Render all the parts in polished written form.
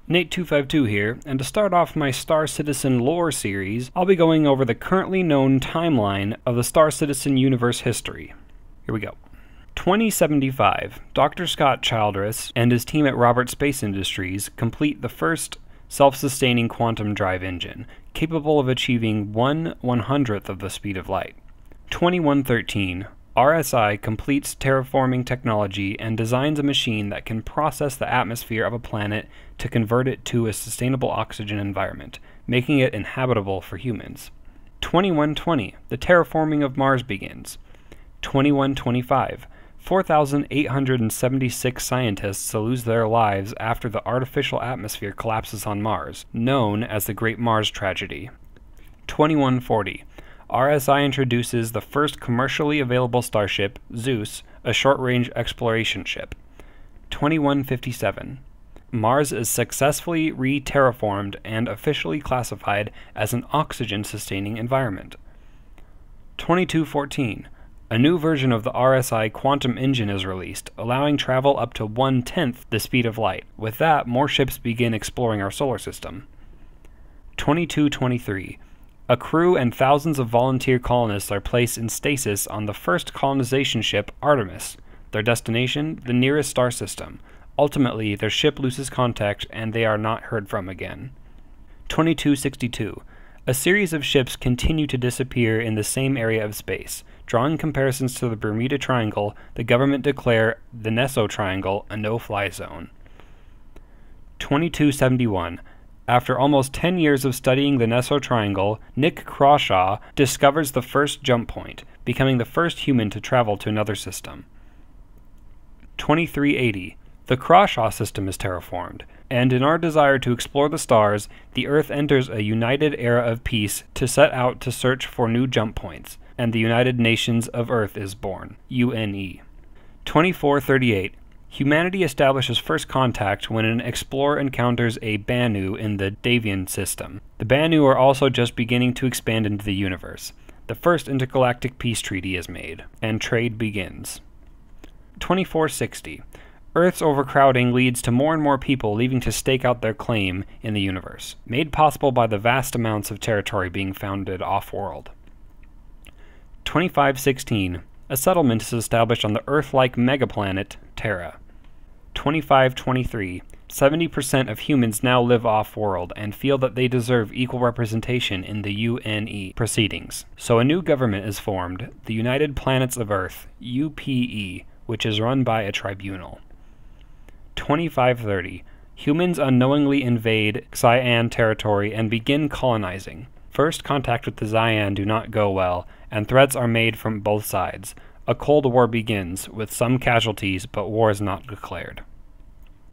Nate252 here, and to start off my Star Citizen lore series, I'll be going over the currently known timeline of the Star Citizen universe history. Here we go. 2075, Dr. Scott Childress and his team at Roberts Space Industries complete the first self-sustaining quantum drive engine, capable of achieving 1/100th of the speed of light. 2113, RSI completes terraforming technology and designs a machine that can process the atmosphere of a planet to convert it to a sustainable oxygen environment, making it inhabitable for humans. 2120, the terraforming of Mars begins. 2125, 4,876 scientists lose their lives after the artificial atmosphere collapses on Mars, known as the Great Mars Tragedy. 2140, RSI introduces the first commercially available starship, Zeus, a short-range exploration ship. 2157, Mars is successfully re-terraformed and officially classified as an oxygen-sustaining environment. 2214, a new version of the RSI quantum engine is released, allowing travel up to 1/10 the speed of light. With that, more ships begin exploring our solar system. 2223, a crew and thousands of volunteer colonists are placed in stasis on the first colonization ship, Artemis. Their destination, the nearest star system. Ultimately, their ship loses contact and they are not heard from again. 2262, a series of ships continue to disappear in the same area of space. Drawing comparisons to the Bermuda Triangle, the government declare the Neso Triangle a no-fly zone. 2271, after almost 10 years of studying the Neso Triangle, Nick Crawshaw discovers the first jump point, becoming the first human to travel to another system. 2380, the Crawshaw system is terraformed, and in our desire to explore the stars, the Earth enters a united era of peace to set out to search for new jump points, and the United Nations of Earth is born, UNE. 2438, humanity establishes first contact when an explorer encounters a Banu in the Davian system. The Banu are also just beginning to expand into the universe. The first intergalactic peace treaty is made, and trade begins. 2460, Earth's overcrowding leads to more and more people leaving to stake out their claim in the universe, made possible by the vast amounts of territory being founded off-world. 2516, a settlement is established on the Earth-like megaplanet Terra. 2523, 70% of humans now live off-world and feel that they deserve equal representation in the UNE proceedings. So a new government is formed, the United Planets of Earth, UPE, which is run by a tribunal. 2530, humans unknowingly invade Cyan territory and begin colonizing. First contact with the Cyan do not go well, and threats are made from both sides. A Cold War begins, with some casualties, but war is not declared.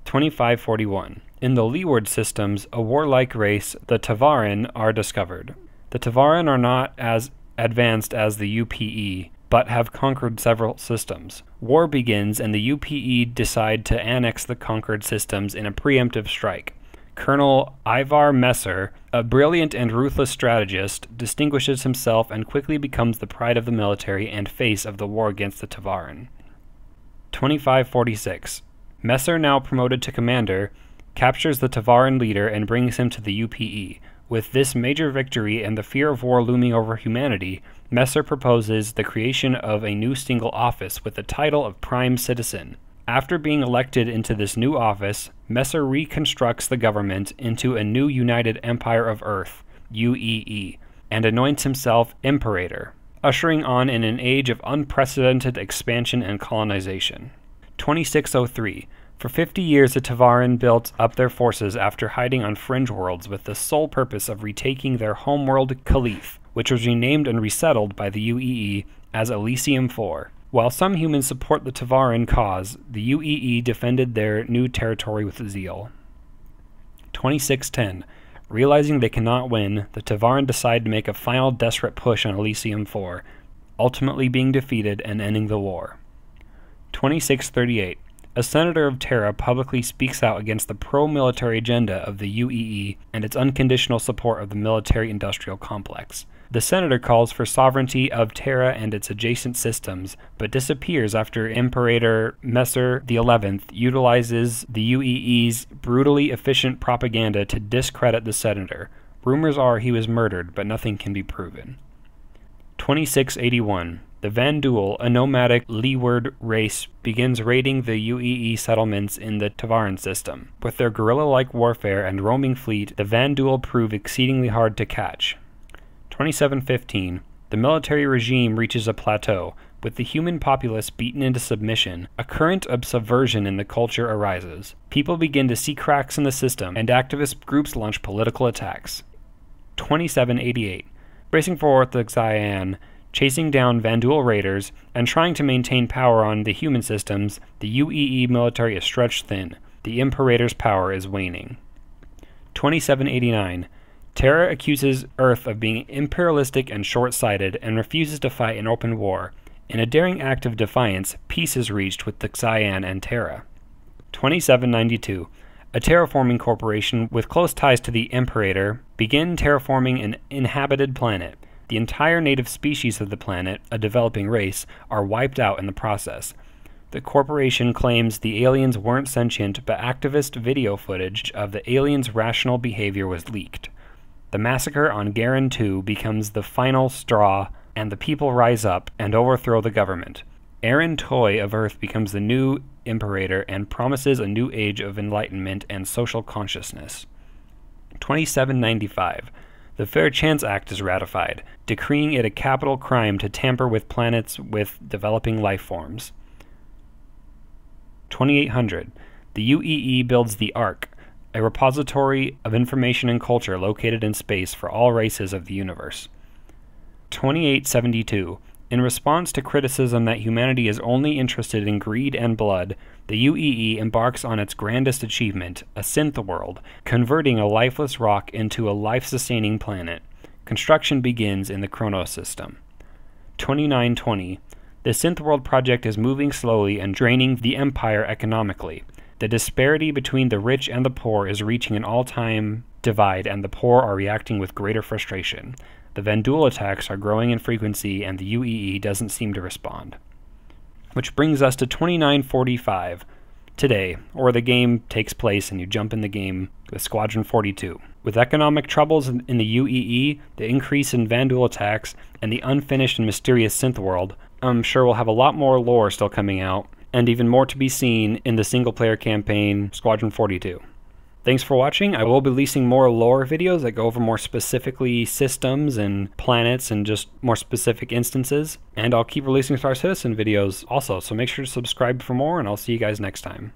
2541. In the Leeward systems, a warlike race, the Tavaran, are discovered. The Tavaran are not as advanced as the UPE, but have conquered several systems. War begins, and the UPE decide to annex the conquered systems in a preemptive strike. Colonel Ivar Messer, a brilliant and ruthless strategist, distinguishes himself and quickly becomes the pride of the military and face of the war against the Tavaran. 2546. Messer, now promoted to commander, captures the Tavaran leader and brings him to the UPE. With this major victory and the fear of war looming over humanity, Messer proposes the creation of a new single office with the title of Prime Citizen. After being elected into this new office, Messer reconstructs the government into a new United Empire of Earth, UEE, and anoints himself Imperator, ushering on in an age of unprecedented expansion and colonization. 2603. For 50 years, the Tavaran built up their forces after hiding on fringe worlds with the sole purpose of retaking their homeworld Khalif, which was renamed and resettled by the UEE as Elysium IV. While some humans support the Tavaran cause, the UEE defended their new territory with zeal. 2610. Realizing they cannot win, the Tavaran decide to make a final desperate push on Elysium IV, ultimately being defeated and ending the war. 2638. a senator of Terra publicly speaks out against the pro-military agenda of the UEE and its unconditional support of the military-industrial complex. The senator calls for sovereignty of Terra and its adjacent systems, but disappears after Imperator Messer XI utilizes the UEE's brutally efficient propaganda to discredit the senator. Rumors are he was murdered, but nothing can be proven. 2681. The Vandul, a nomadic leeward race, begins raiding the UEE settlements in the Tavaran system. With their guerrilla-like warfare and roaming fleet, the Vandul prove exceedingly hard to catch. 2715. The military regime reaches a plateau. With the human populace beaten into submission, a current of subversion in the culture arises. People begin to see cracks in the system, and activist groups launch political attacks. 2788. Racing for Orthodox Cyan, chasing down Vandul raiders, and trying to maintain power on the human systems, the UEE military is stretched thin. The Imperator's power is waning. 2789. Terra accuses Earth of being imperialistic and short-sighted and refuses to fight an open war. In a daring act of defiance, peace is reached with the Cyan and Terra. 2792. A terraforming corporation with close ties to the Imperator begin terraforming an inhabited planet. The entire native species of the planet, a developing race, are wiped out in the process. The corporation claims the aliens weren't sentient, but activist video footage of the aliens' rational behavior was leaked. The massacre on Garen 2 becomes the final straw, and the people rise up and overthrow the government. Aaron Toy of Earth becomes the new Imperator and promises a new age of enlightenment and social consciousness. 2795. The Fair Chance Act is ratified, decreeing it a capital crime to tamper with planets with developing life forms. 2800. The UEE builds the Ark, a repository of information and culture located in space for all races of the universe. 2872. In response to criticism that humanity is only interested in greed and blood, the UEE embarks on its grandest achievement, a synth world, converting a lifeless rock into a life-sustaining planet. Construction begins in the Chronos system. 2920. The synth world project is moving slowly and draining the Empire economically. The disparity between the rich and the poor is reaching an all-time divide, and the poor are reacting with greater frustration. The Vandul attacks are growing in frequency, and the UEE doesn't seem to respond. Which brings us to 2945, today, or the game takes place and you jump in the game with Squadron 42. With economic troubles in the UEE, the increase in Vandul attacks, and the unfinished and mysterious synth world, I'm sure we'll have a lot more lore still coming out, and even more to be seen in the single-player campaign Squadron 42. Thanks for watching. I will be releasing more lore videos that go over more specifically systems and planets and just more specific instances. And I'll keep releasing Star Citizen videos also, so make sure to subscribe for more, and I'll see you guys next time.